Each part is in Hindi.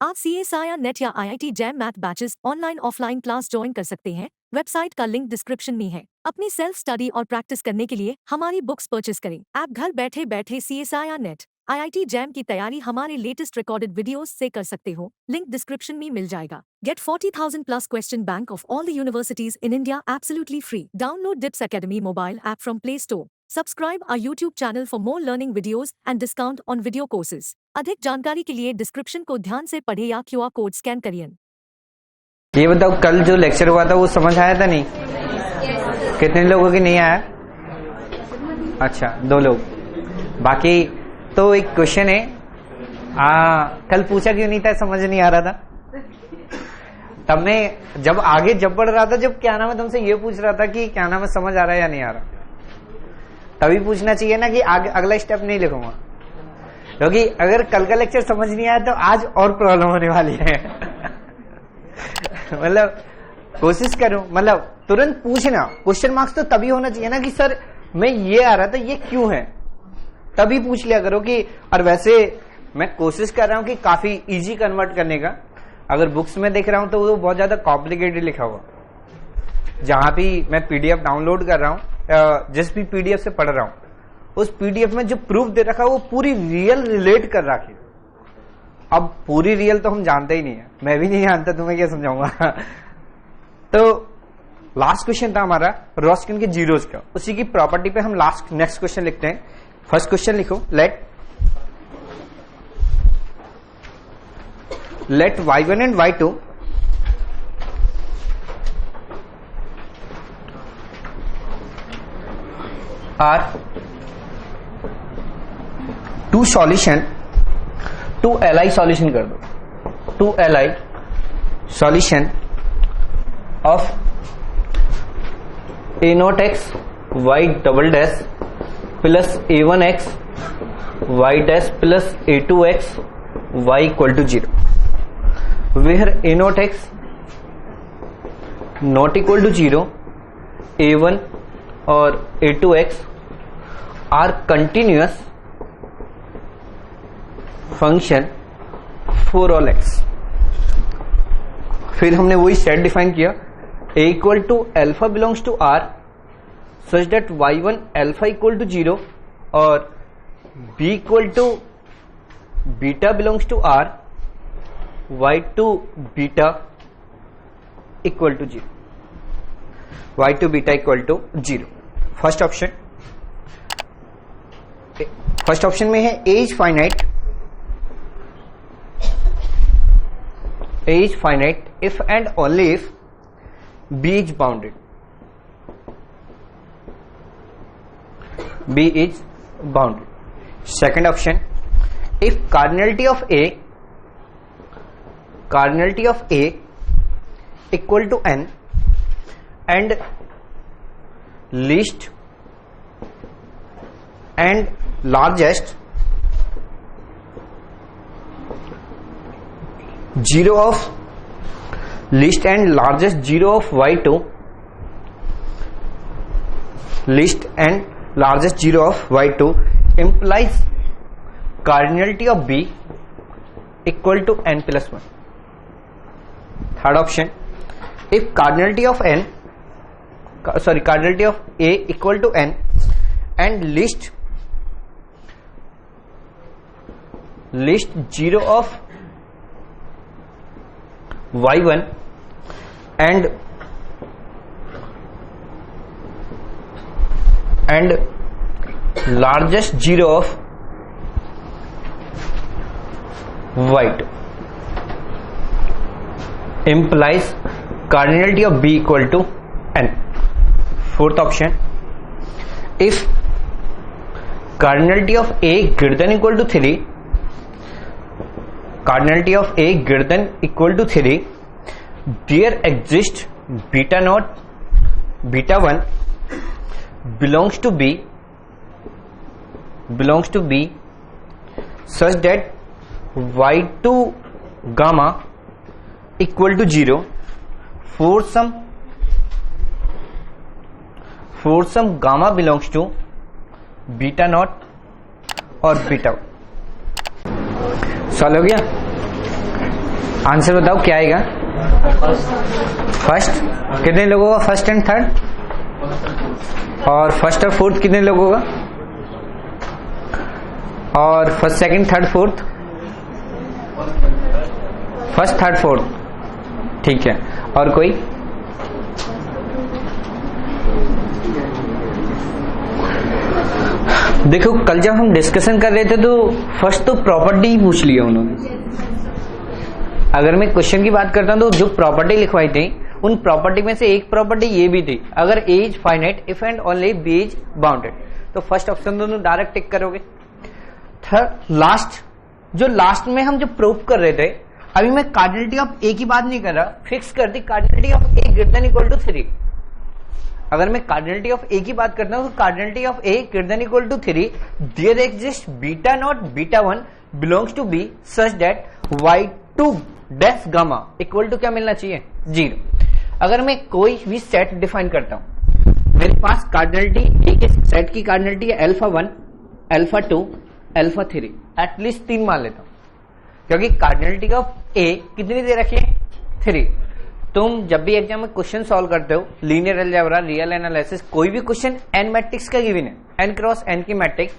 आप CSIR नेट या IIT jam math batches online offline class join कर सकते हैं। वेबसाइट का लिंक डिस्क्रिप्शन में है। अपनी सेल्फ स्टडी और प्रैक्टिस करने के लिए हमारी बुक्स परचेस करें। आप घर बैठे बैठे CSIR नेट IIT जैम की तैयारी हमारे लेटेस्ट रिकॉर्डेड वीडियोस से कर सकते हो। लिंक डिस्क्रिप्शन में मिल जाएगा। Get 40,000 plus question bank of all the universities in India absolutely free. Download DIPS Academy mobile app from Play Store. Subscribe our YouTube channel for more learning videos and discount on video courses. अधिक जानकारी के लिए डिस्क्रिप्शन को ध्यान से पढ़े या QR कोड स्कैन करिए। ये बताओ, कल जो लेक्चर हुआ था वो समझ आया था? नहीं? कितने लोगों की नहीं आया? अच्छा, 2 लोग। बाकी तो एक क्वेश्चन है, कल पूछा क्यों नहीं था? समझ नहीं आ रहा था। तब मैं जब आगे जब बढ़ रहा था, जब क्या नाम है तुमसे ये पूछ रहा था कि क्या नाम है समझ आ रहा है या नहीं आ रहा, तभी पूछना चाहिए ना कि आगे अगला स्टेप नहीं लिखूंगा, क्योंकि अगर कल का लेक्चर समझ नहीं आया तो आज और प्रॉब्लम होने वाली है। मतलब कोशिश करूं, मतलब तुरंत पूछना। क्वेश्चन मार्क्स तो तभी होना चाहिए ना कि सर मैं ये आ रहा था, ये क्यों है, तभी पूछ लिया करो कि। और वैसे मैं कोशिश कर रहा हूं कि काफी इजी कन्वर्ट करने का। अगर बुक्स में देख रहा हूं तो वो बहुत ज्यादा कॉम्प्लिकेटेड लिखा हुआ। जहां भी मैं PDF डाउनलोड कर रहा हूं, जिस भी PDF से पढ़ रहा हूं, उस PDF में जो प्रूफ दे रखा है वो पूरी रियल रिलेट कर रखी। अब पूरी रियल तो हम जानते ही नहीं है, मैं भी नहीं जानता, तुम्हें क्या समझाऊंगा। तो लास्ट क्वेश्चन था हमारा रॉस्किन के जीरोस का, उसी की प्रॉपर्टी पे हम नेक्स्ट क्वेश्चन लिखते हैं। फर्स्ट क्वेश्चन लिखो, let y1 and y2 are two solution, two Li solution कर दो, two Li solution of a0x y double dash plus a1x y dash plus a2x y equal to 0, where a0x not equal to 0, a1 और a2x are continuous function for all x। फिर हमने वही सेट डिफाइन किया, a equal to alpha belongs to r such that y1 alpha equal to 0 और b equal to beta belongs to r, y2 beta equal to 0, y2 beta equal to 0। First option में है a is finite, if and only if b is bounded, b is bounded। second option, if cardinality of a equal to n and least and largest zero of least and largest zero of y2, least and largest zero of y2 implies cardinality of b equal to n plus 1। third option, if cardinality of a equal to n and least zero of y1 and largest zero of y2 implies cardinality of b equal to n। fourth option, if cardinality of a greater than equal to 3, there exists beta naught, beta 1 belongs to b such that y2 gamma equal to 0 for some gamma belongs to beta naught और बीटा। सॉल्व हो गया? आंसर बताओ क्या आएगा? फर्स्ट। कितने लोगों का फर्स्ट एंड थर्ड? और फर्स्ट और फोर्थ कितने लोगों का? और first second third fourth? First third fourth, ठीक है। और कोई? देखो कल जब हम डिस्कशन कर रहे थे तो फर्स्ट तो प्रॉपर्टी ही पूछ लिया उन्होंने। अगर मैं क्वेश्चन की बात करता हूं तो जो प्रॉपर्टी लिखवाई थी उन प्रॉपर्टी में से एक प्रॉपर्टी ये भी थी, अगर A is finite if and only B is bounded, तो फर्स्ट ऑप्शन दोनों डायरेक्ट टिक करोगे। थर्ड लास्ट, जो लास्ट में हम जो प्रूफ कर रहे थे, अभी मैं कार्डिनलिटी ऑफ ए की बात नहीं कर रहा, फिक्स कर दी cardinality of A greater than equal to 3। अगर मैं कार्डिनलिटी ऑफ ए की बात करता हूं तो cardinality of A greater than equal to 3 there exist beta not beta 1 belongs to B such that y2 dash gamma equal to क्या मिलना चाहिए? 0। अगर मैं कोई भी सेट डिफाइन करता हूं, मेरे पास कार्डिनलिटी ए के सेट की कार्डिनलिटी है अल्फा 1, अल्फा 2, अल्फा 3, एटलीस्ट 3 मान लेता हूं, क्योंकि कार्डिनलिटी ऑफ ए कितनी दे रखी है? 3। तुम जब भी एग्जाम में क्वेश्चन सॉल्व करते हो, लीनियर अलजेब्रा, रियल एनालिसिस, कोई भी क्वेश्चन एन मैट्रिक्स का गिवन है, एन क्रॉस एन की मैट्रिक्स,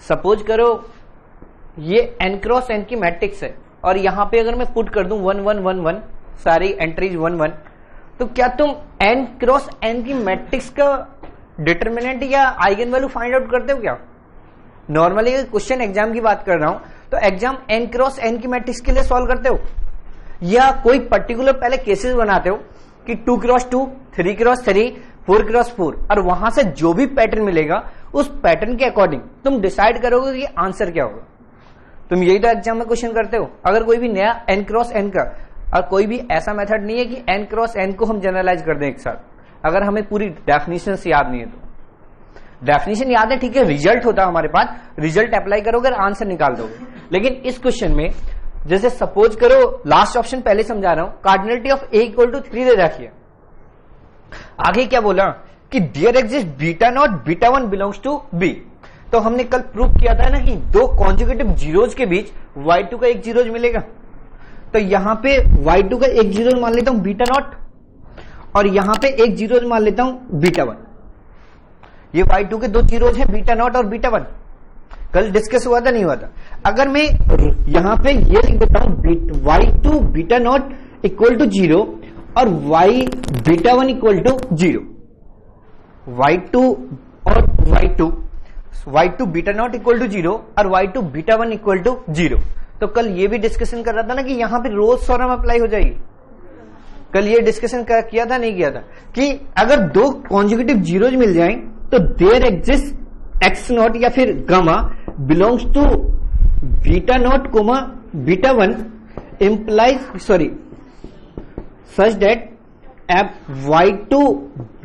सपोज करो ये एन क्रॉस एन की मैट्रिक्स है और यहां पे अगर मैं पुट कर दूं 1 1 1 1, सारी एंट्रीज 1 1, तो क्या तुम एन क्रॉस एन की मैट्रिक्स का डिटर्मिनेंट या आइगन वैल्यू फाइंड आउट करते हो क्या? नॉर्मली क्वेश्चन एग्जाम की बात कर रहा हूं तो एग्जाम एन क्रॉस एन की मैट्रिक्स के लिए सॉल्व करते हो या कोई पर्टिकुलर पहले केसेस बनाते हो कि 2 क्रॉस 2, 3 क्रॉस 3, 4 क्रॉस 4, और वहां से जो भी पैटर्न मिलेगा उस पैटर्न के अकॉर्डिंग तुम डिसाइड करोगे कि आंसर क्या होगा। तुम यही तो एग्जाम में क्वेश्चन करते हो। अगर कोई भी नया एन क्रॉस एन का, और कोई भी ऐसा मेथड नहीं है कि एन क्रॉस एन को हम जनरलाइज कर दें एक साथ, अगर हमें पूरी डेफिनेशन याद नहीं है तो। डेफिनेशन याद है, ठीक है, रिजल्ट होता है हमारे पास, रिजल्ट अप्लाई करोगे और आंसर निकाल दोगे। लेकिन इस क्वेश्चन में जैसे सपोज करो, लास्ट ऑप्शन पहले समझा रहा हूं, cardinality of A equal to 3 दे रखी है। आगे क्या बोला कि there exist beta not beta 1 belongs to B. तो हमने कल प्रूव किया था ना कि दो कॉन्जुगेटिव जीरोज के बीच y2 का एक जीरोज मिलेगा। तो यहां पे y2 का एक जीरोज मान लेता हूं बीटा नॉट, और यहां पे एक जीरोज मान लेता हूं बीटा 1। ये y2 के दो जीरोज हैं, बीटा नॉट और बीटा 1। कल डिस्कस हुआ था, नहीं हुआ था? अगर मैं यहां पे ये लिख देता हूं y2 beta not equal to 0 और y beta 1 equal to 0, y2 और y2 beta not equal to 0 और y2 बीटा 1 इक्वल टू 0। तो कल ये भी डिस्कशन कर रहा था ना कि यहां पे रोल्स थ्योरम अप्लाई हो जाएगी। कल ये डिस्कशन किया था, नहीं किया था, कि अगर दो कॉन्जुगेटिव जीरोज मिल जाएं तो देयर एग्जिस्ट एक्स नॉट या फिर gamma belongs to beta not comma beta 1 implies such that एप y2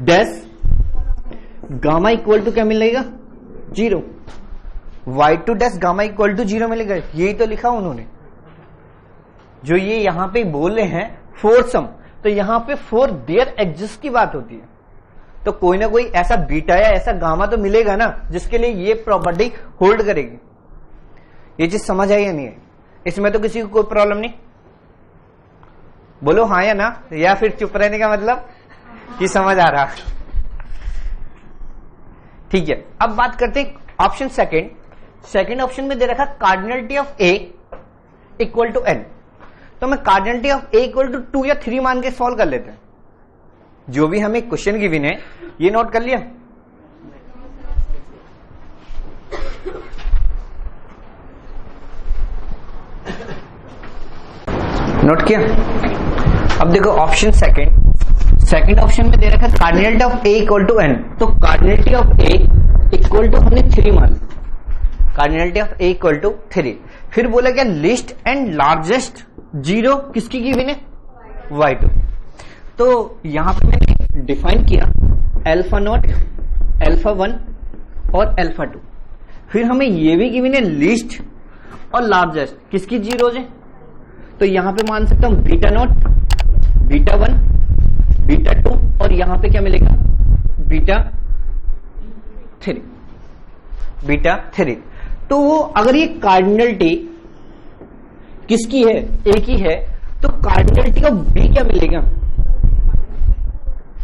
dash gamma equal to क्या मिलेगा? 0। y2 dash gamma equal to 0 मिलेगा। यही तो लिखा उन्होंने, जो ये यहां पे बोल रहे हैं फोर सम, तो यहां पे फोर देयर एग्जिस्ट की बात होती है। तो कोई ना कोई ऐसा बीटा या ऐसा गामा तो मिलेगा ना जिसके लिए ये प्रॉपर्टी होल्ड करेगी। ये चीज समझ आई या नहीं है? इसमें तो किसी को कोई प्रॉब्लम नहीं? बोलो हाँ या ना, या फिर चुप रहने का मतलब कि समझ आ रहा। ठीक है, अब बात करते हैं ऑप्शन सेकंड ऑप्शन में दे रखा cardinality of A equal to N. तो मैं cardinality of A equal to 2 या 3 मान के सॉल्व कर लेते हैं। जो भी हमें क्वेश्चन गिवन है ये नोट कर लिया। नोट किया? अब देखो ऑप्शन सेकंड ऑप्शन में दे रखा है cardinality of A equal to N. तो cardinality of A equal to हमने 3 मान, cardinality of A equal to 3। फिर बोला क्या लिस्ट एंड लार्जेस्ट जीरो किसकी गिवन है? y2। तो यहां पे मैंने डिफाइन किया अल्फा नॉट, अल्फा 1 और अल्फा 2। फिर हमें ये भी गिवन है लिस्ट और लार्जेस्ट किसकी जीरोज है? तो यहां पे मान सकता हूं बीटा नॉट, बीटा 1, बीटा 2 और यहां पे क्या मिलेगा? Beta 3, beta 3। तो अगर ये कार्डिनलिटी किसकी है? ए की है, कार्डिनलिटी ऑफ बी क्या मिलेगा,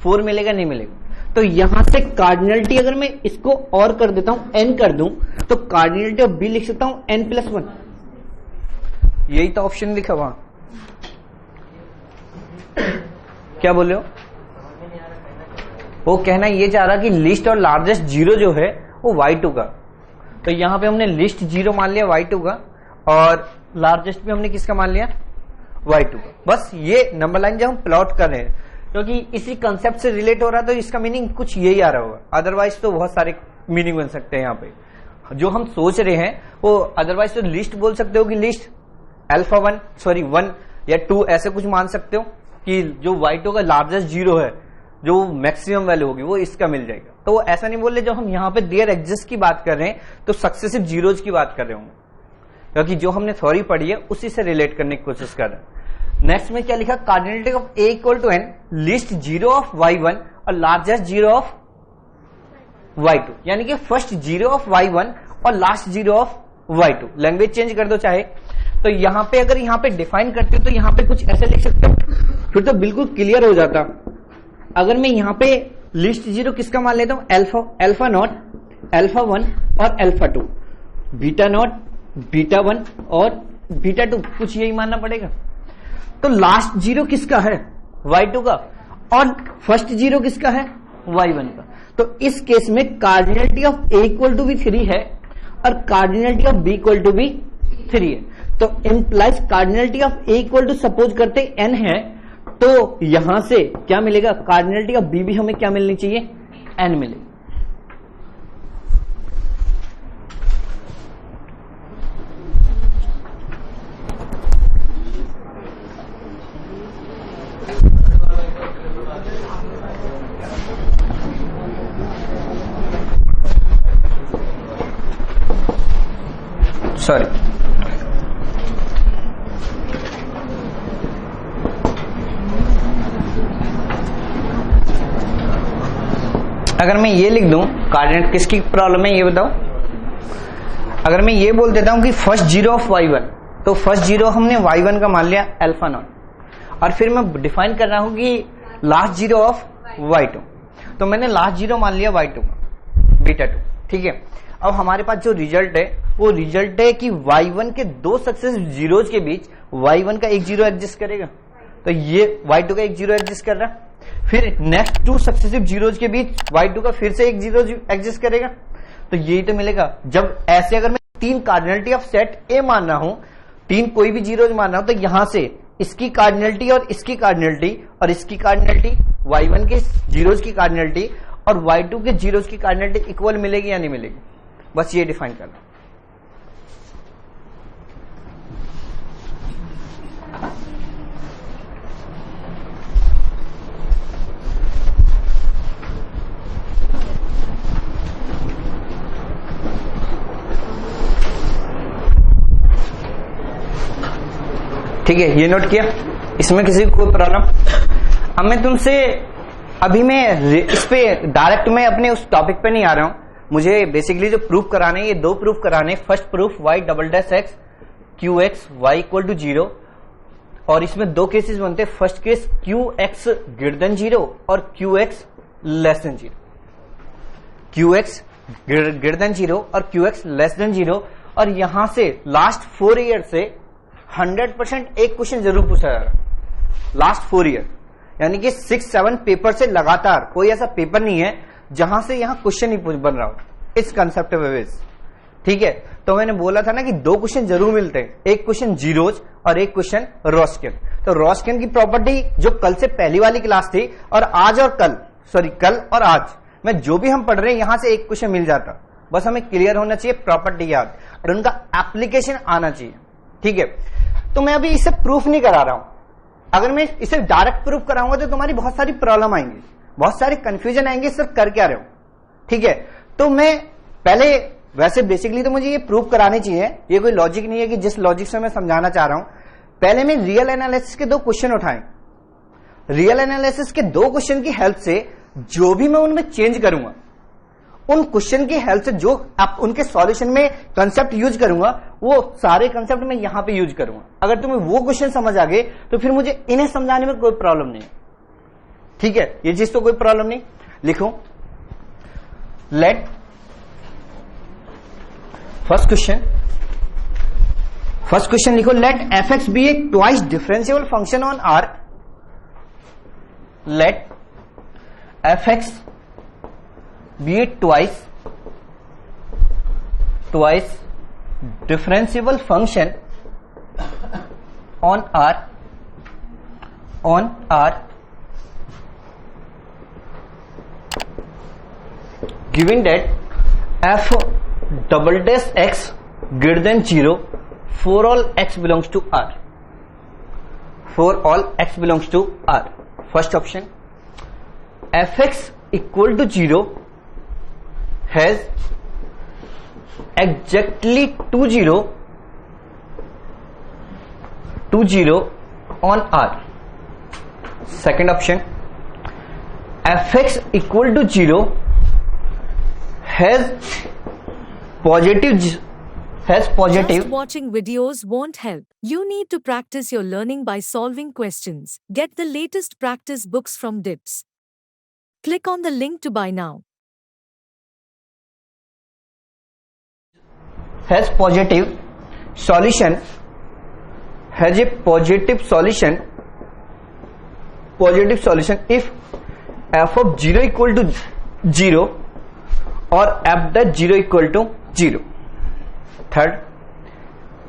4 मिलेगा, नहीं मिलेगा। तो यहां से कार्डिनलिटी अगर मैं इसको और कर देता हूं, n कर दूं, तो कार्डिनलिटी ऑफ बी लिख सकता हूं n+1। यही तो ऑप्शन लिखा वहां, क्या बोले हो? वो कहना ये चाह रहा कि लिस्ट और लार्जेस्ट जीरो जो है वो y2 का, तो यहां पे हमने लिस्ट जीरो मान लिया y2 का और लार्जेस्ट भी हमने किसका मान लिया, y2 का। बस ये नंबर लाइन जब हम प्लॉट कर रहे हैं क्योंकि इसी कंसेप्ट से रिलेट हो रहा है तो इसका मीनिंग कुछ यही आ रहा होगा, अदरवाइज तो बहुत सारे मीनिंग बन सकते हैं यहाँ पे जो हम सोच रहे हैं वो। अदरवाइज तो लिस्ट बोल सकते हो कि लिस्ट वन या 2 ऐसे कुछ मान सकते हो कि जो y2 का लार्जेस्ट जीरो है जो मैक्सिमम वैल्यू होगी वो इसका मिल जाएगा। तो वो ऐसा नहीं बोल रहे, जब हम यहाँ पे देयर एग्जिस्ट की बात कर रहे हैं तो सक्सेसिव जीरोज की बात कर रहे होंगे क्योंकि जो हमने थ्योरी पढ़ी है उसी से रिलेट करने की कोशिश कर रहे हैं। नेक्स्ट में क्या लिखा, cardinality of a equal to n, least zero of y1 और लार्जेस्ट जीरो ऑफ y2, यानी कि फर्स्ट जीरो ऑफ y1 और last zero of y2। Language change कर दो चाहे, तो यहां पे अगर यहां पे डिफाइन करते हो तो यहां पे कुछ ऐसे लिख सकते हो, फिर तो बिल्कुल क्लियर हो जाता। अगर मैं यहां पे लिस्ट जीरो किसका मान लेता हूं, अल्फा नॉट, अल्फा 1 और अल्फा 2, बीटा नॉट, बीटा 1 और बीटा 2, कुछ यही मानना पड़ेगा। तो लास्ट जीरो किसका है, y2 का, और फर्स्ट जीरो किसका है, y1 का। तो इस केस में cardinality of a equal to भी 3 है और cardinality of b equal to भी 3 है। तो implies cardinality of a equal to suppose करते n है, तो यहां से क्या मिलेगा, कार्डिनलिटी ऑफ b भी हमें क्या मिलनी चाहिए, n मिलेगी। सॉरी, अगर मैं ये लिख दूं कार्डिनेट किसकी प्रॉब्लम है ये बताओ। अगर मैं ये बोल देता हूं कि फर्स्ट जीरो ऑफ y1, तो फर्स्ट जीरो हमने y1 का मान लिया अल्फा नॉट, और फिर मैं डिफाइन कर रहा हूं कि लास्ट जीरो ऑफ y2, तो मैंने लास्ट जीरो मान लिया y2 का, बीटा 2, ठीक है। अब हमारे पास जो रिजल्ट है वो रिजल्ट है कि y1 के दो सक्सेसिव जीरोज के बीच y1 का एक जीरो एग्जिस्ट करेगा, तो ये y2 का एक जीरो एग्जिस्ट कर रहा है। फिर नेक्स्ट 2 सक्सेसिव जीरोज के बीच y2 का फिर से एक जीरो एग्जिस्ट करेगा, तो यही तो मिलेगा। जब ऐसे अगर मैं 3 कार्डिनलिटी ऑफ सेट ए मान रहा हूं, 3 कोई भी जीरोज मान रहा हूं, तो यहां से इसकी कार्डिनलिटी और इसकी कार्डिनलिटी और इसकी कार्डिनलिटी, y1 के जीरोज की कार्डिनलिटी और y2 के जीरोज की कार्डिनलिटी इक्वल मिलेगी या नहीं मिलेगी, बस ये डिफाइन करना। ठीक है, ये नोट किया, इसमें किसी को कोई प्रॉब्लम? अब मैं तुमसे अभी मैं इस पे डायरेक्ट मैं अपने उस टॉपिक पे नहीं आ रहा हूं, मुझे बेसिकली जो प्रूफ कराने ये 2 प्रूफ कराने। First proof y"x qx y equal to 0, और इसमें 2 केसेस बनते हैं। First case qx greater than 0 और qx less than 0, qx greater than 0 और qx लेस देन 0। और यहां से लास्ट 4 ईयर से 100% एक क्वेश्चन जरूर पूछा जा रहा है लास्ट 4 ईयर, यानी कि 6-7 पेपर से लगातार कोई ऐसा पेपर नहीं है जहां से यहां क्वेश्चन ही बन रहा हो इस कंसेप्ट बेस। ठीक है, तो मैंने बोला था ना कि 2 क्वेश्चन जरूर मिलते हैं, एक क्वेश्चन जीरोज और एक क्वेश्चन रॉस्किन। तो रॉस्किन की प्रॉपर्टी जो कल से पहली वाली क्लास थी और आज और कल और आज में जो भी हम पढ़ रहे हैं यहां से एक क्वेश्चन मिल जाता, बस हमें क्लियर होना चाहिए, प्रॉपर्टी याद और उनका एप्लीकेशन आना चाहिए। ठीक है, तो मैं अभी इसे प्रूफ नहीं करा रहा हूं, अगर मैं इसे डायरेक्ट प्रूफ कराऊंगा तो तुम्हारी बहुत सारी प्रॉब्लम आएंगी, बहुत सारे कंफ्यूजन आएंगे, सर कर क्या रहे हो। ठीक है, तो मैं पहले वैसे बेसिकली तो मुझे ये प्रूफ कराने चाहिए, ये कोई लॉजिक नहीं है कि जिस लॉजिक से मैं समझाना चाह रहा हूं। पहले मैं रियल एनालिसिस के 2 क्वेश्चन उठाएं, रियल एनालिसिस के 2 क्वेश्चन की हेल्प से जो भी मैं उनमें चेंज करूंगा उन क्वेश्चन की हेल्प से जो आप उनके सॉल्यूशन में कंसेप्ट यूज करूंगा वो सारे कंसेप्ट मैं यहां पे यूज करूंगा। अगर तुम्हें वो क्वेश्चन समझ आ गए तो फिर मुझे इन्हें समझाने में कोई प्रॉब्लम नहीं है। ठीक है, ये चीज तो कोई प्रॉब्लम नहीं। लिखो लेट फर्स्ट क्वेश्चन लिखो, let F X be a twice differentiable function on R. Let F X be a twice differentiable function on R giving that F double dash x greater than 0 for all x belongs to R. For all x belongs to R. First option, fx equal to 0 has exactly 2 0 on R. Second option, fx equal to 0 has positive. Just watching videos won't help. You need to practice your learning by solving questions. Get the latest practice books from DIPS. Click on the link to buy now. Has positive solution. Has a positive solution if f of 0 equal to 0 or f dash 0 equal to 0. Third,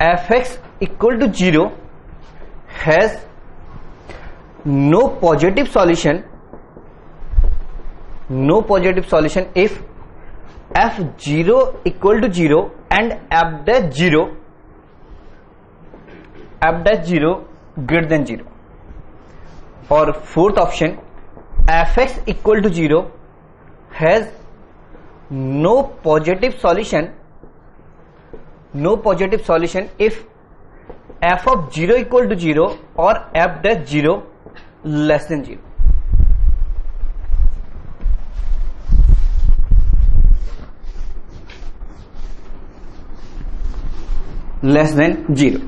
fx equal to 0 has no positive solution if f0 equal to 0 and f dash 0 greater than 0. Or fourth option, fx equal to 0 has no positive solution if f of 0 equal to 0 or f dash 0 less than 0. Less than 0.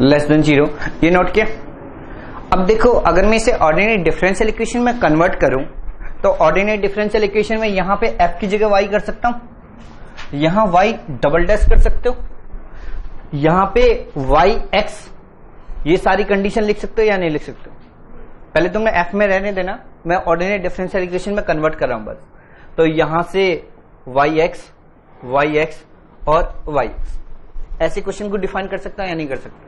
Less than 0, ये नोट किया। अब देखो, अगर मैं इसे ऑर्डिनरी डिफरेंशियल इक्वेशन में कन्वर्ट करूं तो ऑर्डिनरी डिफरेंशियल इक्वेशन में यहां पे f की जगह y कर सकता हूं, यहां y डबल डैश कर सकते हो, यहां पे yx, ये सारी कंडीशन लिख सकते हो या नहीं लिख सकते हो। पहले तुमने f में रहने देना, मैं ऑर्डिनरी डिफरेंशियल इक्वेशन में कन्वर्ट कर रहा हूं बस। तो यहां से yx और yx, ऐसे क्वेश्चन को डिफाइन कर सकता हूं या नहीं कर सकता,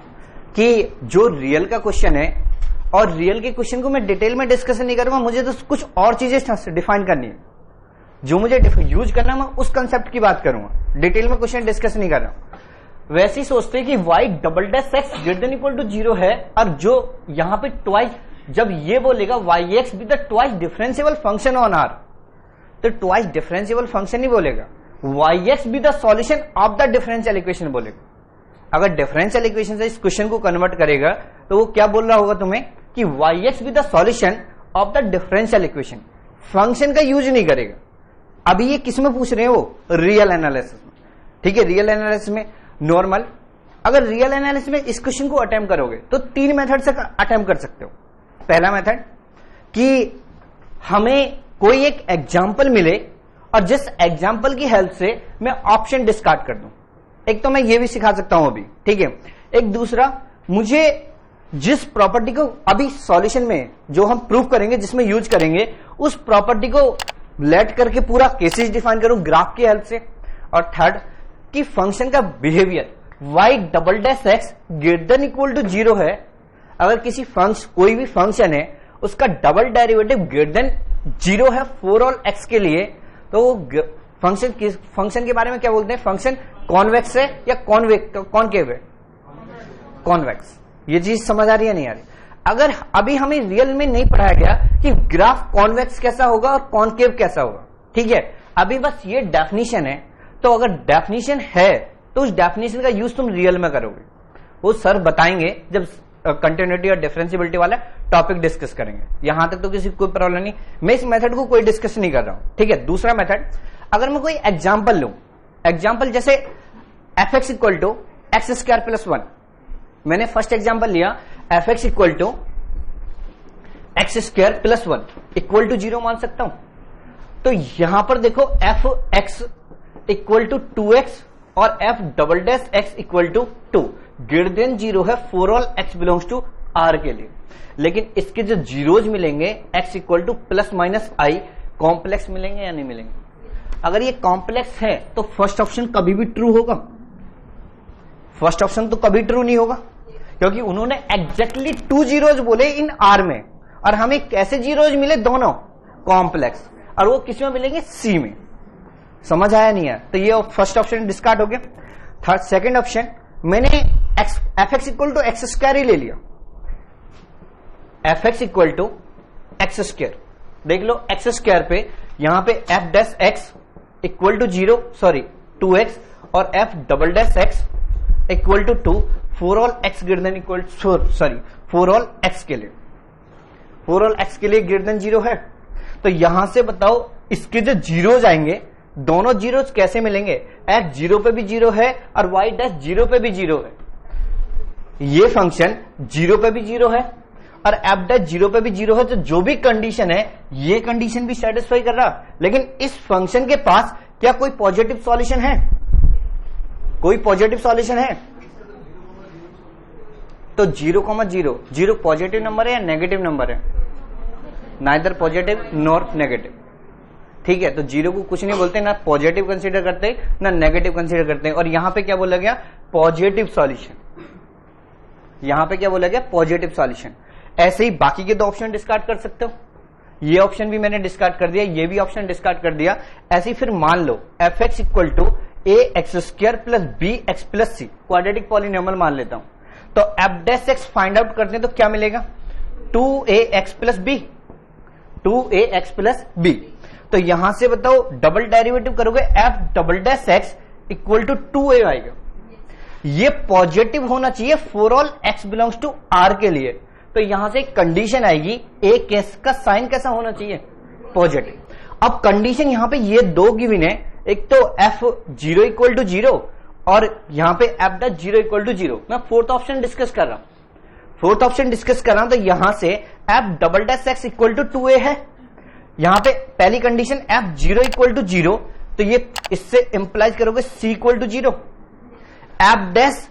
कि जो रियल का क्वेश्चन है और रियल के क्वेश्चन को मैं डिटेल में डिस्कशन नहीं करूंगा, मुझे तो कुछ और चीजें डिफाइन करनी है, जो मुझे यूज करना है मैं उस कंसेप्ट की बात करूंगा, डिटेल में क्वेश्चन डिस्कस नहीं कर रहा। वैसे ही सोचते हैं कि y double dash x greater than equal to 0 है, और जो यहां पे ट्वाइस, जब ये बोलेगा yx be the twice differentiable function on R, तो ट्वाइस डिफरेंशिएबल फंक्शन नहीं बोलेगा, yx be the solution of the differential equation बोलेगा। अगर डिफरेंशियल इक्वेशन से इस क्वेश्चन को कन्वर्ट करेगा तो वो क्या बोल रहा होगा तुम्हें कि yx be the solution of the differential equation, function का यूज नहीं करेगा। अभी ये किस में पूछ रहे हैं, वो रियल एनालिसिस में। ठीक है, रियल एनालिसिस में नॉर्मल, अगर रियल एनालिसिस में इस क्वेश्चन को अटेम्प्ट करोगे तो 3 मेथड से अटेम्प्ट कर सकते हो। पहला मेथड कि हमें कोई एक एग्जाम्पल मिले और जिस एग्जाम्पल की हेल्प से मैं ऑप्शन डिस्कार्ड कर दूं, एक तो मैं ये भी सिखा सकता हूं अभी, ठीक है। एक दूसरा, मुझे जिस प्रॉपर्टी को अभी सॉल्यूशन में जो हम प्रूव करेंगे, जिसमें यूज करेंगे, उस प्रॉपर्टी को लेट करके पूरा केसेस डिफाइन करूं ग्राफ की हेल्प से। और थर्ड, कि फंक्शन का behaviour y double dash x greater than equal to 0 है, अगर किसी कोई भी फंक्शन है उसका डबल डेरिवेटिव ग्रेटर देन 0 है फॉर ऑल x के लिए, तो फंक्शन के बारे में क्या बोलते हैं, फंक्शन कॉन्वेक्स है या कॉनकेव है, कॉन्वेक्स। ये चीज समझ आ रही है नहीं आ रही। अगर अभी हमें रियल में नहीं पढ़ाया गया कि ग्राफ कॉन्वेक्स कैसा होगा और कॉनकेव कैसा होगा, ठीक है, अभी बस ये डेफिनेशन है, तो अगर डेफिनेशन है तो उस डेफिनेशन का यूज तुम रियल में करोगे। वो सर बताएंगे जब कंटिन्यूटी और डिफरेंशियबिलिटी वाला टॉपिक डिस्कस करेंगे। यहां तक तो किसी को कोई प्रॉब्लम नहीं, मैं इस मेथड को कोई डिस्कस नहीं कर रहा हूं, ठीक है। दूसरा मेथड, अगर मैं कोई एग्जाम्पल लूं, एग्जाम्पल जैसे F X equal to X square plus 1, मैंने फर्स्ट एग्जाम्पल लिया F X equal to X square plus 1 equal to 0 मान सकता हूं। तो यहां पर देखो F X equal to 2x और F double dash X equal to 2 greater than 0 है for all x belongs to r के लिए। लेकिन इसके जो जीरोज मिलेंगे x equal to plus minus i complex मिलेंगे या नहीं मिलेंगे? अगर ये कॉम्प्लेक्स है तो फर्स्ट ऑप्शन कभी भी ट्रू होगा, फर्स्ट ऑप्शन तो कभी ट्रू नहीं होगा, क्योंकि उन्होंने एग्जैक्टली 2 जीरोज बोले इन r में, और हमें कैसे जीरोज मिले? दोनों कॉम्प्लेक्स, और वो किस में मिलेंगे? c में। समझ आया नहीं है? तो ये फर्स्ट ऑप्शन डिस्कार्ड हो गया। थर्ड सेकंड ऑप्शन, मैंने F X equal to X square ही ले लिया, F X equal to X square. देख लो एक्स स्क्वायर पे यहां पे F dash X equal to 0 sorry 2x और F double dash X equal to 2 for all X greater than equal sorry for all X के लिए, फॉर ऑल एक्स के लिए ग्रेटर देन 0 है। तो यहां से बताओ इसके जो जीरोज आएंगे, दोनों जीरोज कैसे मिलेंगे? एक्स 0 पे भी 0 है और वाई डैश 0 पे भी 0 है। ये फंक्शन 0 पे भी 0 है और एफ डैश 0 पे भी 0 है, तो जो भी कंडीशन है ये कंडीशन भी सेटिस्फाई कर रहा। लेकिन इस फंक्शन के पास क्या कोई पॉजिटिव सॉल्यूशन है? कोई पॉजिटिव सॉल्यूशन है? तो 0,0 0 पॉजिटिव नंबर है या नेगेटिव नंबर है? नाइदर पॉजिटिव नॉर नेगेटिव, ठीक है। तो 0 को कुछ नहीं बोलते, ना पॉजिटिव कंसीडर करते ना नेगेटिव कंसीडर करते हैं। और यहां पे क्या बोला गया? Positive solution. यहां पे क्या बोला गया? Positive solution. ऐसे ही बाकी के 2 ऑप्शन डिस्कार्ड कर सकते हो, ये ऑप्शन भी मैंने डिस्कार्ड कर दिया, ये भी ऑप्शन डिस्कार्ड कर दिया। ऐसे ही फिर मान लो F X equal to A x square plus B X plus C, quadratic polynomial मान लेता हूं। तो F dash X find out करते हैं तो क्या मिलेगा? 2ax plus B, 2ax plus B. तो यहां से बताओ डबल डेरिवेटिव करोगे F double dash X equal to 2a आएगा। ये पॉजिटिव होना चाहिए for all x belongs to r के लिए। तो यहां से एक कंडीशन आएगी, ए केस का साइन कैसा होना चाहिए? पॉजिटिव। अब कंडीशन यहां पे ये 2 गिवन है, एक तो f 0 इक्वल टू 0 और यहां पे f डैश 0 इक्वल टू 0। मैं फोर्थ ऑप्शन डिस्कस कर रहा हूं, फोर्थ ऑप्शन डिस्कस कर रहा हूं। तो यहां से f double dash X equal to 2a है। यहां पे पहली कंडीशन f 0 इक्वल टू 0, तो ये इससे इंप्लाइज करोगे c equal to 0, f dash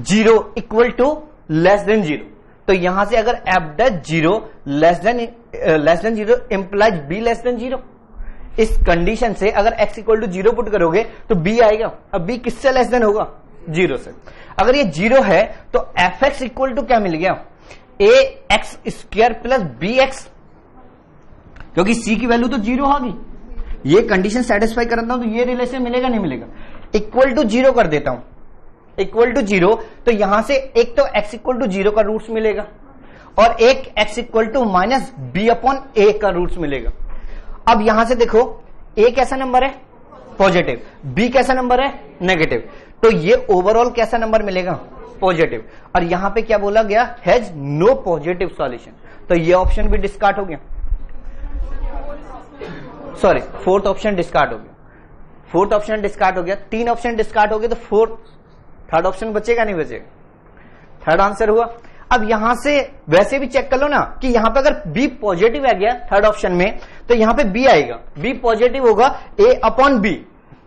0 equal to less than 0। तो यहां से अगर f dash 0 less than 0 implies b less than 0। इस कंडीशन से अगर x इक्वल टू 0 पुट करोगे तो b आएगा। अब b किससे लेस देन होगा? 0 से। अगर ये 0 है तो एफ एक्स इक्वल टू क्या मिल गया? A x square plus B x, क्योंकि c की वैल्यू तो 0 होगी। ये कंडीशन सेटिस्फाई करता हूं तो ये रिलेशन मिलेगा नहीं मिलेगा? इक्वल टू 0 कर देता हूं, इक्वल टू 0। तो यहां से एक तो x इक्वल टू 0 का रूट्स मिलेगा और एक x equal to minus b upon a का रूट्स मिलेगा। अब यहां से देखो a कैसा नंबर है? पॉजिटिव। b कैसा नंबर है? नेगेटिव। तो ये ओवरऑल कैसा नंबर मिलेगा? पॉजिटिव। और यहां पे क्या बोला गया? Has no positive solution. तो ये ऑप्शन भी डिस्कार्ड हो गया, सॉरी फोर्थ ऑप्शन डिस्कार्ड हो गया, फोर्थ ऑप्शन डिस्कार्ड हो गया। 3 ऑप्शन डिस्कार्ड हो गए तो थर्ड ऑप्शन बचेगा नहीं बचेगा? थर्ड आंसर हुआ। अब यहां से वैसे भी चेक कर लो ना कि यहां पे अगर b पॉजिटिव आ गया थर्ड ऑप्शन में तो यहां पे b आएगा, b पॉजिटिव होगा a upon b,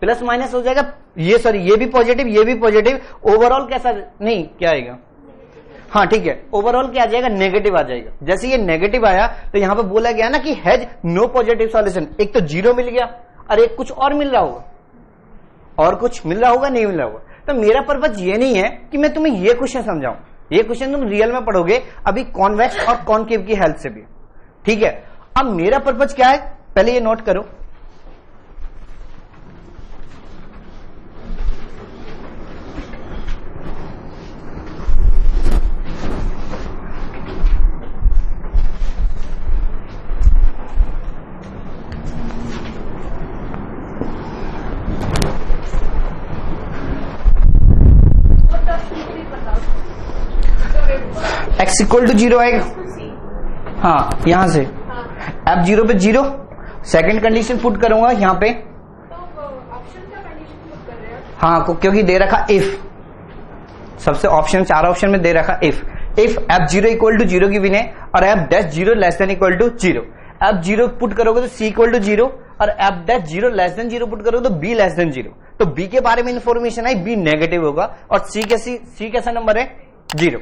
plus minus हो जाएगा। ये सॉरी ये भी पॉजिटिव ये भी पॉजिटिव, ओवरऑल कैसा नहीं क्या आएगा? हाँ ठीक है, ओवरऑल क्या आ जाएगा? नेगेटिव आ जाएगा। जैसे ये नेगेटिव आया तो यहां पे बोला गया ना कि हैज नो पॉजिटिव सॉल्यूशन। एक तो 0 मिल गया और एक कुछ और मिल रहा होगा, और कुछ मिल रहा होगा नहीं मिल रहा होगा। तो मेरा पर्पज ये नहीं है कि मैं तुम्हें ये क्वेश्चन समझाऊं, ये क्वेश्चन तुम रियल में पढ़ोगे अभी कॉन्वेक्स और कॉनकेव की हेल्प से भी, ठीक है। अब मेरा पर्पज क्या है पहले ये नोट करो। x इक्वल टू 0 आएगा। हाँ, यहां से f 0 पे 0, सेकंड कंडीशन पुट करूंगा यहां पे। हाँ, क्योंकि दे रखा इफ, सबसे ऑप्शन 4 ऑप्शन में दे रखा if f 0 equal to 0 given है और f dash 0 less than equal to 0। f 0 put करोगे तो c इक्वल टू 0 और f dash 0 less than 0 put करोगे तो b लेस देन 0। तो b के बारे में इंफॉर्मेशन आई, b नेगेटिव होगा और c कैसा नंबर है 0।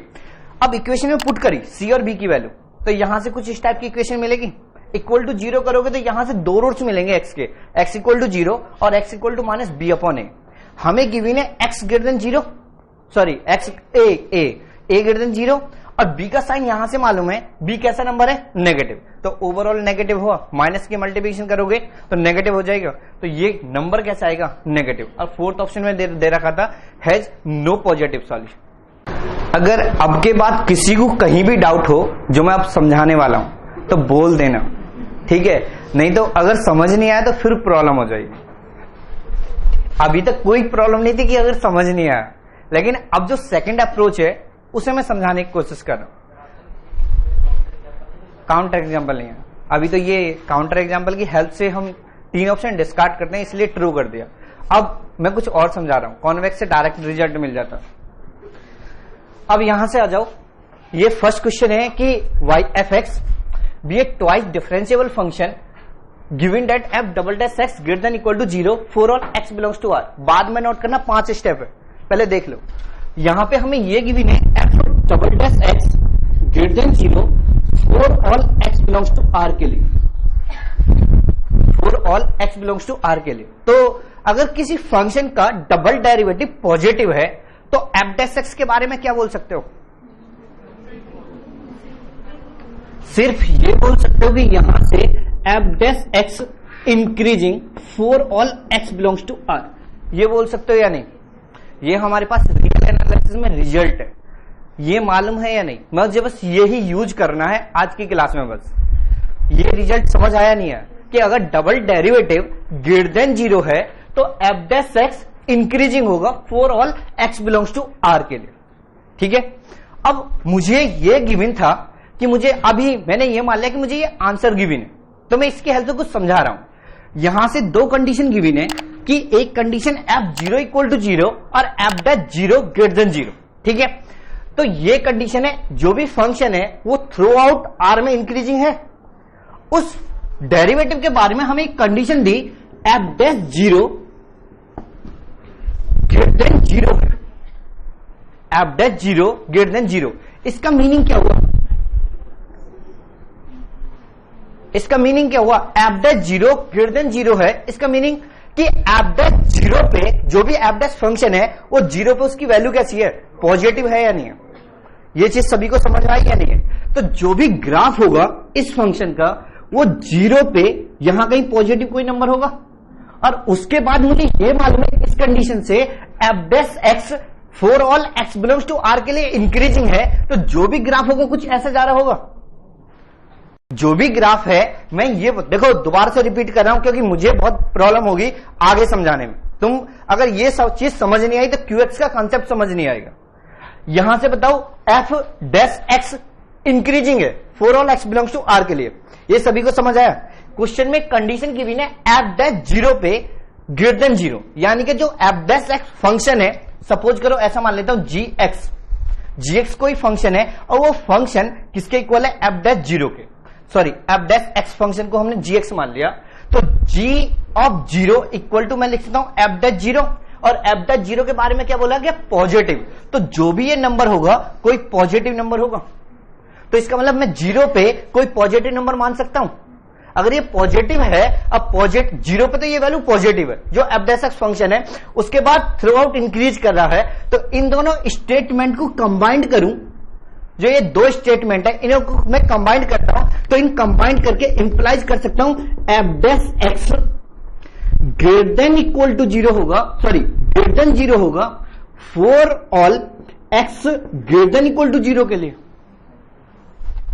अब इक्वेशन में पुट करी c और b की वैल्यू, तो यहां से कुछ इस टाइप की इक्वेशन मिलेगी। इक्वल टू 0 करोगे तो यहां से दो रूट्स मिलेंगे x के, x इक्वल टू 0 और x equal to minus b upon a. हमें गिवन है x greater than 0, sorry x a greater than 0 और b का साइन यहां से मालूम है, b कैसा नंबर है नेगेटिव, तो ओवरऑल नेगेटिव हुआ। माइनस की मल्टीप्लिकेशन करोगे तो नेगेटिव हो जाएगा, तो ये नंबर कैसा आएगा नेगेटिव। और फोर्थ ऑप्शन में दे रखा था हैज नो पॉजिटिव सॉल्यूशन। अगर अब के बाद किसी को कहीं भी डाउट हो जो मैं अब समझाने वाला हूं तो बोल देना, ठीक है, नहीं तो अगर समझ नहीं आया तो फिर प्रॉब्लम हो जाएगी। अभी तक कोई प्रॉब्लम नहीं थी कि अगर समझ नहीं आया, लेकिन अब जो सेकंड अप्रोच है उसे मैं समझाने की कोशिश कर रहा हूं। काउंटर एग्जांपल नहीं है अभी, तो ये काउंटर एग्जांपल की हेल्प से हम 3 ऑप्शन डिस्कार्ड करते हैं, इसलिए ट्रू कर दिया। अब मैं कुछ और समझा रहा हूं, कॉन्वेक्स से डायरेक्ट रिजल्ट मिल जाता। अब यहां से आ जाओ, ये फर्स्ट क्वेश्चन है कि y f(x) be a twice differentiable function given that f double dash x greater than equal to 0 for all x belongs to r। बाद में नोट करना, 5 स्टेप है, पहले देख लो। यहां पे हमें ये गिवन है f double dash x greater than 0 for all x belongs to r के लिए, for all x belongs to r के लिए। तो अगर किसी फंक्शन का डबल डेरिवेटिव पॉजिटिव है तो f डैश x के बारे में क्या बोल सकते हो? सिर्फ ये बोल सकते हो कि यहां से f dash x increasing for all x belongs to r, ये बोल सकते हो या नहीं? ये हमारे पास रियल एनालिसिस में रिजल्ट है, ये मालूम है या नहीं? मुझे बस यही यूज करना है आज की क्लास में। बस ये रिजल्ट समझ आया नहीं है कि अगर डबल डेरिवेटिव ग्रेटर देन 0 है तो f डैश x इंक्रीजिंग होगा for all x belongs to r के लिए, ठीक है। अब मुझे ये गिवन था कि मुझे अभी मैंने ये मान लिया कि मुझे ये आंसर गिवन है, तो मैं इसके हेल्प से कुछ समझा रहा हूं। यहां से 2 कंडीशन गिवन है कि एक कंडीशन f 0 इक्वल टू 0 और f डैश 0 ग्रेटर देन 0, ठीक है। तो ये कंडीशन है, जो भी फंक्शन है वो थ्रू आउट r में इंक्रीजिंग है। उस डेरिवेटिव के बारे में हमें एक कंडीशन दी f डैश 0 ग्रेटर देन 0 है, f डैश 0 ग्रेटर देन 0। इसका मीनिंग क्या हुआ? इसका मीनिंग क्या हुआ? f डैश 0 ग्रेटर देन 0 है, इसका मीनिंग कि f डैश 0 पे जो भी f डैश फंक्शन है वो 0 पे उसकी वैल्यू कैसी है? पॉजिटिव है या नहीं है? ये चीज सभी को समझ आई या नहीं है? तो जो भी ग्राफ होगा इस फंक्शन का वो 0 पे यहां कहीं पॉजिटिव कोई नंबर होगा। और उसके बाद मुझे ये मालूम है इस कंडीशन से f dash x for all x belongs to r के लिए इंक्रीजिंग है, तो जो भी ग्राफ होगा कुछ ऐसा जा रहा होगा। जो भी ग्राफ है, मैं ये देखो दोबारा से रिपीट कर रहा हूं क्योंकि मुझे बहुत प्रॉब्लम होगी आगे समझाने में। तुम अगर ये सब चीज समझ नहीं आई तो QX का कांसेप्ट समझ नहीं आएगा। यहां से बताओ f डैश x इंक्रीजिंग है for all x belongs to r के लिए, ये सभी को समझ आया? क्वेश्चन में कंडीशन की भी है f डैश 0 पे ग्रेटर देन 0, यानी कि जो f डैश x फंक्शन है, सपोज करो ऐसा मान लेता हूं gx कोई फंक्शन है और वो फंक्शन किसके इक्वल है? f डैश 0 के, sorry f dash x function को हमने gx मान लिया, तो g ऑफ 0 इक्वल टू मैं लिख सकता हूं f डैश 0, और f डैश 0 के बारे में क्या बोला गया? पॉजिटिव। तो जो भी ये नंबर होगा कोई पॉजिटिव नंबर होगा, तो इसका मतलब मैं 0 पे कोई पॉजिटिव नंबर मान सकता हूं। अगर ये पॉजिटिव है, अब पॉजिटिव 0 पे तो ये वैल्यू पॉजिटिव है जो f डैश x फंक्शन है, उसके बाद थ्रू आउट इंक्रीज कर रहा है, तो इन दोनों स्टेटमेंट को कंबाइंड करूं, जो ये 2 स्टेटमेंट है इन्हें मैं कंबाइंड करता हूं, तो इन कंबाइंड करके इंप्लाइज कर सकता हूं f dash x greater than equal to 0 होगा, सॉरी ग्रेटर देन 0 होगा for all x greater than equal to 0 के लिए।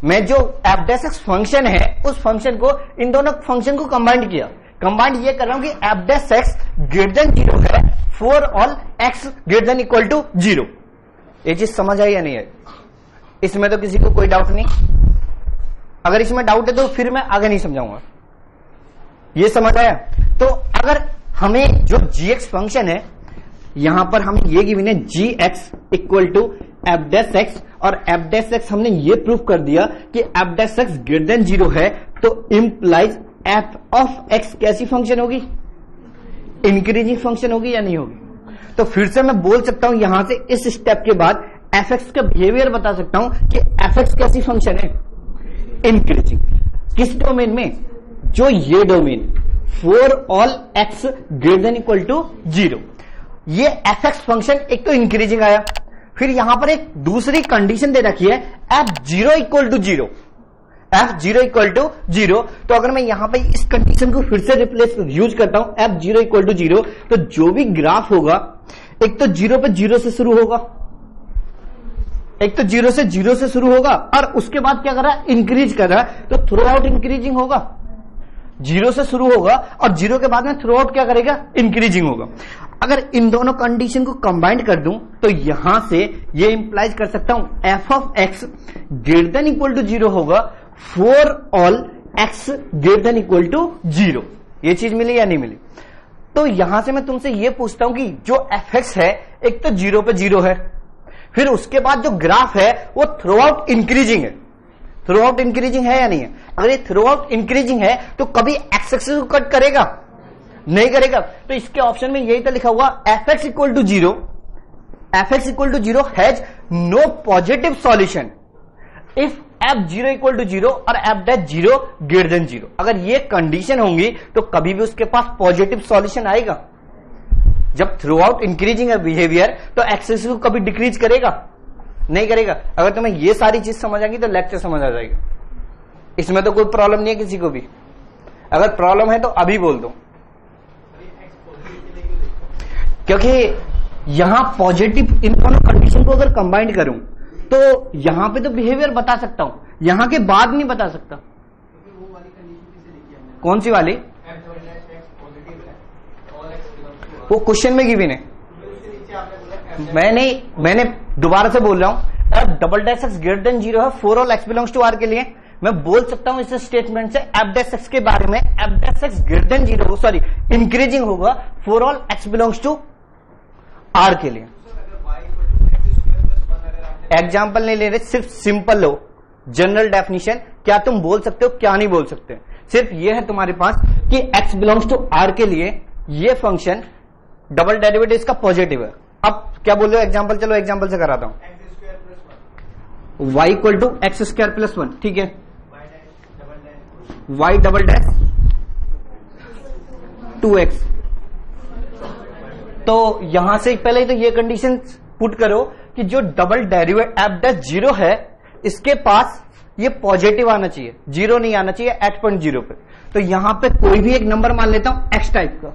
मैं जो f डैश x फंक्शन है उस फंक्शन को, इन दोनों फंक्शन को कंबाइंड किया, कंबाइंड ये कर रहा हूं कि f dash x greater than 0 है for all x greater than equal to 0। ये चीज समझ आई या नहीं आई? इसमें तो किसी को कोई डाउट नहीं? अगर इसमें डाउट है तो फिर मैं आगे नहीं समझाऊंगा। ये समझ आया? तो अगर हमें जो gx फंक्शन है, यहां पर हमें ये गिवन है gx equal to F dash X, और एफ डैश एक्स हमने ये प्रूव कर दिया कि F dash x greater than 0 है, तो इंप्लाइज एफ ऑफ एक्स कैसी फंक्शन होगी? इंक्रीजिंग फंक्शन होगी या नहीं होगी? तो फिर से मैं बोल सकता हूं यहां से इस स्टेप के बाद एफ एक्स का बिहेवियर बता सकता हूं कि एफ एक्स कैसी फंक्शन है? इंक्रीजिंग। किस डोमेन में? जो ये domain for all X greater than equal to 0। ये एफ एक्स फंक्शन एक तो इंक्रीजिंग आया, फिर यहां पर एक दूसरी कंडीशन दे रखी है F 0 equal to 0, F 0 equal to 0। तो अगर मैं यहां पे इस कंडीशन को फिर से रिप्लेस यूज करता हूं एफ 0 इक्वल टू 0, तो जो भी ग्राफ होगा एक तो 0 पे 0 से शुरू होगा, एक तो 0 से शुरू होगा, और उसके बाद क्या कर रहा है? इंक्रीज कर रहा है, तो थ्रू आउट इंक्रीजिंग होगा। 0 से शुरू होगा और 0 के बाद में थ्रू आउट क्या करेगा? इंक्रीजिंग होगा। अगर इन दोनों कंडीशन को कंबाइन कर दूं तो यहां से ये इंप्लाइज कर सकता हूं F of X greater than equal to 0 होगा for all X greater than equal to 0। ये चीज मिली या नहीं मिली? तो यहां से मैं तुमसे ये पूछता हूं कि जो एफ एक्स है एक तो 0 पे 0 है, फिर उसके बाद जो ग्राफ है वो थ्रू आउट इंक्रीजिंग है। थ्रू आउट इंक्रीजिंग है या नहीं है? अगर ये थ्रू आउट इंक्रीजिंग है तो कभी एक्स एक्सिस को कट करेगा? नहीं करेगा। तो इसके ऑप्शन में यही तो लिखा हुआ F X equal to 0, F X equal to 0 has no positive solution if F 0 equal to 0 और एफ डैश 0 ग्रेटर देन 0। अगर ये कंडीशन होंगी तो कभी भी उसके पास पॉजिटिव सॉल्यूशन आएगा। जब थ्रू आउट इंक्रीजिंग है बिहेवियर तो एक्सिस को कभी डिक्रीज करेगा? नहीं करेगा। अगर तुम्हें ये सारी चीज समझ आएगी तो लेक्चर समझ आ जाएगा। इसमें तो कोई प्रॉब्लम नहीं है किसी को भी। अगर प्रॉब्लम है तो अभी बोल दो, क्योंकि यहां पॉजिटिव इन दोनों कंडीशन को अगर कंबाइन करूं तो यहां पे तो बिहेवियर बता सकता हूं, यहां के बाद नहीं बता सकता। कौन सी वाली? वो क्वेश्चन में गिवन है। मैंने दोबारा से बोल रहा हूं F double dash x greater than 0 है for all x belongs to R के लिए। मैं बोल सकता हूं इस स्टेटमेंट से एफ डैश एक्स के बारे में f dash x greater than 0 sorry increasing होगा for all x belongs to R के लिए। एग्जाम्पल नहीं ले रहे, सिर्फ सिंपल लो जनरल डेफिनेशन। क्या तुम बोल सकते हो, क्या नहीं बोल सकते। सिर्फ ये है तुम्हारे पास कि एक्स बिलोंग्स टू आर के लिए ये फंक्शन डबल डेरिवेटिव इसका पॉजिटिव है। अब क्या बोल रहे हो एग्जाम्पल? चलो एग्जाम्पल से कराता हूं। y equal to X square plus 1, ठीक है। y double dash 2x। तो यहां से पहले तो ये कंडीशन पुट करो कि जो डबल डेरिवेटिव एफ डैश 0 है इसके पास ये पॉजिटिव आना चाहिए, 0 नहीं आना चाहिए एट पॉइंट 0 पे। तो यहां पे कोई भी एक नंबर मान लेता हूं x टाइप का।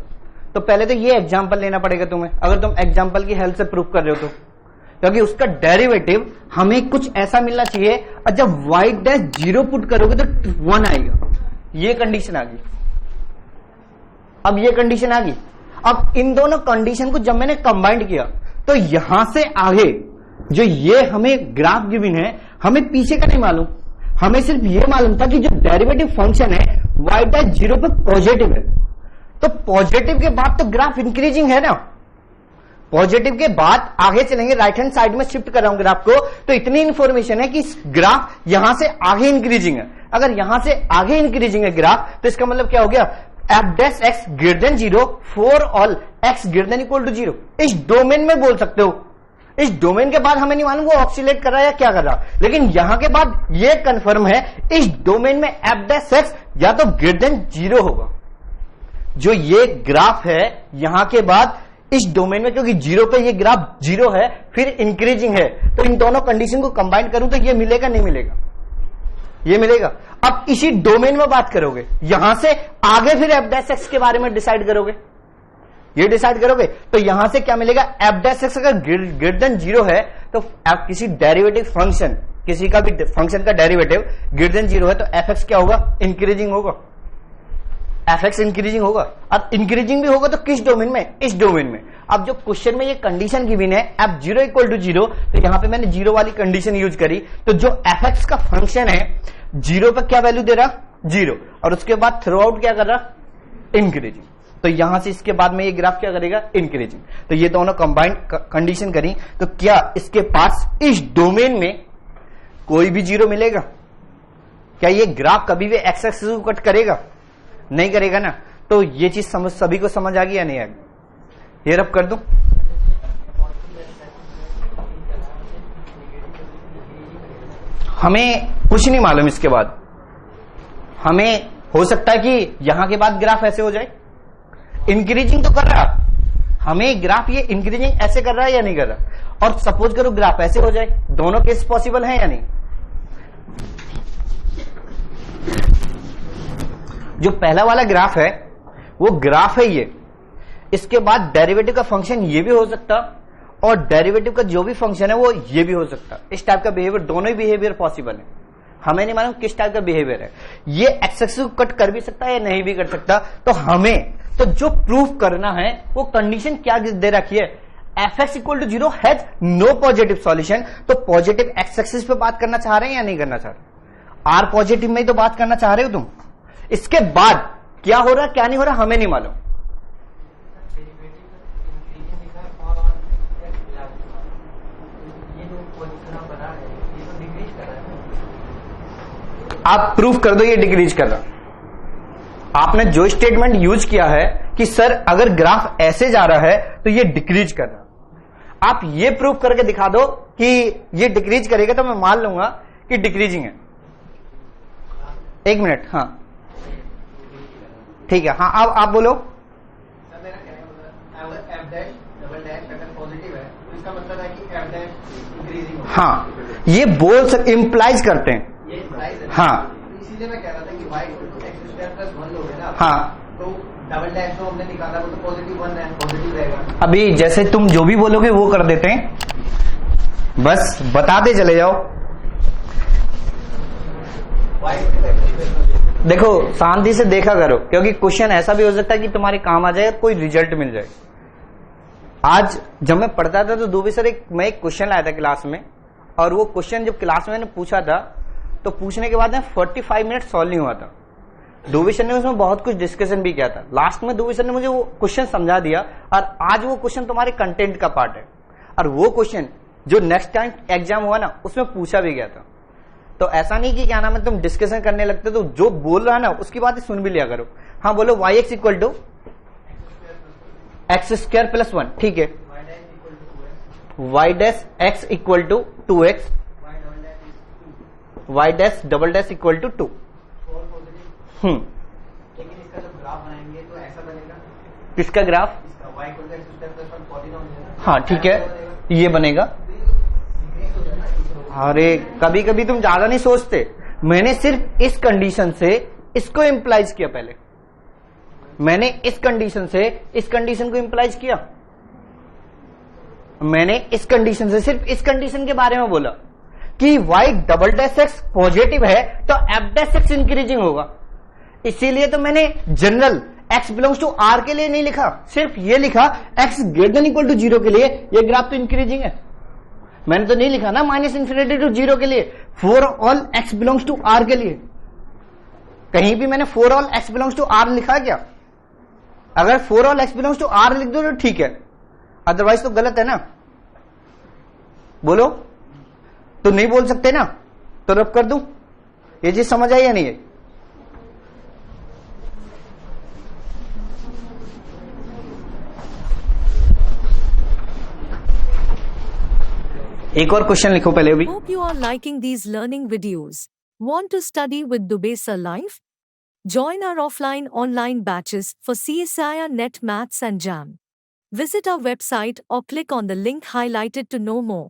तो पहले तो ये एग्जाम्पल लेना पड़ेगा तुम्हें, अगर तुम एग्जाम्पल की हेल्प से प्रूव कर रहे हो तो, क्योंकि उसका डेरिवेटिव हमें कुछ ऐसा मिलना चाहिए। और जब y डैश 0 पुट करोगे तो 1 आएगा। ये कंडीशन आ गई। अब ये कंडीशन आ गई। अब इन दोनों कंडीशन को जब मैंने कंबाइंड किया तो यहां से आगे जो ये हमें ग्राफ गिवन है, हमें पीछे का नहीं मालूम, हमें सिर्फ ये मालूम था कि जो डेरिवेटिव फंक्शन है y डैश 0 पे पॉजिटिव है। तो पॉजिटिव के बाद तो ग्राफ इंक्रीजिंग है ना। पॉजिटिव के बाद आगे चलेंगे, राइट हैंड साइड में शिफ्ट कर रहा हूं ग्राफ को, तो इतनी इंफॉर्मेशन है कि ग्राफ यहां से आगे इंक्रीजिंग है। अगर यहां से आगे इंक्रीजिंग है ग्राफ तो इसका मतलब क्या हो गया? F dash x greater than 0 for all X greater than equal to 0। इस डोमेन में बोल सकते हो। इस डोमेन के बाद हमें नहीं मालूम वो ऑक्सीलेट कर रहा है या क्या कर रहा, लेकिन यहां के बाद ये कंफर्म है इस डोमेन में एफ डैश एक्स या तो ग्रेटर देन 0 होगा। जो ये ग्राफ है यहां के बाद इस डोमेन में, क्योंकि 0 पे ये ग्राफ 0 है फिर इंक्रीजिंग है, तो इन दोनों कंडीशन को कंबाइन करूं तो ये मिलेगा नहीं मिलेगा? ये मिलेगा। अब इसी डोमेन में बात करोगे, यहां से आगे फिर एफ डैश एक्स के बारे में डिसाइड करोगे, ये डिसाइड करोगे तो यहां से क्या मिलेगा? एफ डैश एक्स अगर ग्रेटर देन 0 है तो आप किसी डेरिवेटिव फंक्शन, किसी का भी फंक्शन का डेरिवेटिव ग्रेटर देन 0 है तो एफ एक्स क्या होगा? इंक्रीजिंग होगा। एफ एक्स इंक्रीजिंग होगा। अब इंक्रीजिंग भी होगा तो किस डोमेन में, इस डोमेन में। अब जो क्वेश्चन में ये कंडीशन गिवन है F zero equal to zero, तो यहां पे मैंने जीरो वाली कंडीशन यूज करी, तो जो एफ एक्स का फंक्शन है जीरो पे क्या वैल्यू दे रहा, जीरो, और उसके बाद थ्रू आउट क्या कर रहा, इंक्रीजिंग। तो यहां से इसके बाद में ये ग्राफ क्या करेगा, इंक्रीजिंग। तो ये दोनों कंबाइंड कंडीशन करी, तो क्या इसके पास इस डोमेन में कोई भी जीरो मिलेगा? क्या ये ग्राफ कभी भी एक्स एक्सिस को कट करेगा? नहीं करेगा ना। तो ये चीज समझ, सभी को समझ आ गई या नहीं आ गई? ये रब कर दूं। हमें कुछ नहीं मालूम इसके बाद। हमें हो सकता है कि यहां के बाद ग्राफ ऐसे हो जाए, इंक्रीजिंग तो कर रहा, हमें ग्राफ ये इंक्रीजिंग ऐसे कर रहा है या नहीं कर रहा, और सपोज करो ग्राफ ऐसे हो जाए। दोनों केस पॉसिबल है या नहीं? जो पहला वाला ग्राफ है वो ग्राफ है ये, इसके बाद डेरिवेटिव का फंक्शन ये भी हो सकता, और डेरिवेटिव का जो भी फंक्शन है वो ये भी हो सकता। इस टाइप का बिहेवियर, दोनों ही बिहेवियर पॉसिबल है। हमें नहीं मालूम किस टाइप का बिहेवियर है। ये एक्स एक्सिस को कट कर भी सकता है या नहीं भी कर सकता। तो हमें तो जो प्रूफ करना है वो कंडीशन क्या दे रखी है, F X equal to zero has no positive solution. तो पॉजिटिव एक्स एक्सिस पे बात करना चाह रहे हैं या नहीं करना चाह रहे? आर पॉजिटिव में ही तो बात करना चाह रहे हो तुम। इसके बाद क्या हो रहा क्या नहीं हो रहा हमें नहीं मालूम। आप प्रूफ कर दो ये डिक्रीज कर रहा। आपने जो स्टेटमेंट यूज किया है कि सर अगर ग्राफ ऐसे जा रहा है तो ये डिक्रीज कर रहा, आप ये प्रूफ करके दिखा दो कि ये डिक्रीज करेगा तो मैं मान लूंगा कि डिक्रीजिंग है। एक मिनट, हाँ ठीक है, हाँ अब आप बोलो। सर मेरा कहने का मतलब एफ डैश डबल डैश अगर पॉजिटिव है तो इसका मतलब है कि एफ डैश इंक्रीजिंग होगा। हाँ ये बोल सक इंप्लाइज करते हैं, ये इंप्लाइज है। हाँ इसीलिए मैं कह रहा था कि y equal to X square plus 1 लोगे ना, हाँ, तो डबल डैश जो हमने निकाला वो तो पॉजिटिव 1 है, पॉजिटिव रहेगा। अभी जैसे तुम जो भी बोलोगे वो कर देते हैं, बस बताते चले जाओ। y equal to X square plus देखो शांति से देखा करो, क्योंकि क्वेश्चन ऐसा भी हो सकता है कि तुम्हारे काम आ जाए और कोई रिजल्ट मिल जाए। आज जब मैं पढ़ता था तो दूबे सर मैं एक क्वेश्चन लाया था क्लास में, और वो क्वेश्चन जब क्लास में मैंने पूछा था तो पूछने के बाद 45 मिनट सॉल्व नहीं हुआ था। दूबे सर ने उसमें बहुत कुछ डिस्कशन भी किया था। लास्ट में दूबे सर ने मुझे वो क्वेश्चन समझा दिया, और आज वो क्वेश्चन तुम्हारे कंटेंट का पार्ट है। और वो क्वेश्चन जो नेक्स्ट टाइम एग्जाम हुआ ना उसमें पूछा भी गया था। तो ऐसा नहीं कि क्या नाम है तुम डिस्कशन करने लगते तो जो बोल रहा है ना उसकी बातें सुन भी लिया करो। हाँ बोलो, Y X equal to X square plus 1, ठीक है, Y dash X equal to 2x, Y dash double dash equal to 2। लेकिन इसका जब ग्राफ बनाएंगे तो ऐसा बनेगा, किसका ग्राफ? इसका y equal to X square plus 1 polynomial. हाँ ठीक है, ये बनेगा। अरे कभी कभी तुम ज्यादा नहीं सोचते, मैंने सिर्फ इस कंडीशन से इसको इंप्लाइज किया। पहले मैंने इस कंडीशन से इस कंडीशन को इंप्लाइज किया। मैंने इस कंडीशन से सिर्फ इस कंडीशन के बारे में बोला कि y double dash x positive है तो एफ डैश एक्स इंक्रीजिंग होगा। इसीलिए तो मैंने general x belongs to r के लिए नहीं लिखा, सिर्फ ये लिखा x greater than equal to 0 के लिए ये ग्राफ तो इंक्रीजिंग है। मैंने तो नहीं लिखा ना माइनस इन्फिनिटी टू 0 के लिए, for all x belongs to r के लिए। कहीं भी मैंने for all x belongs to r लिखा क्या? अगर for all x belongs to r लिख दो तो ठीक है, अदरवाइज तो गलत है ना। बोलो, तो नहीं बोल सकते ना, तो रब कर दूं। ये चीज समझ आई या नहीं है? एक और क्वेश्चन लिखो पहले अभी। Hope you are liking these learning videos. Want to study with Dubey Sir Live? Join our offline online batches for CSIR NET Maths and JAM. Visit our website or click on the link highlighted to know more.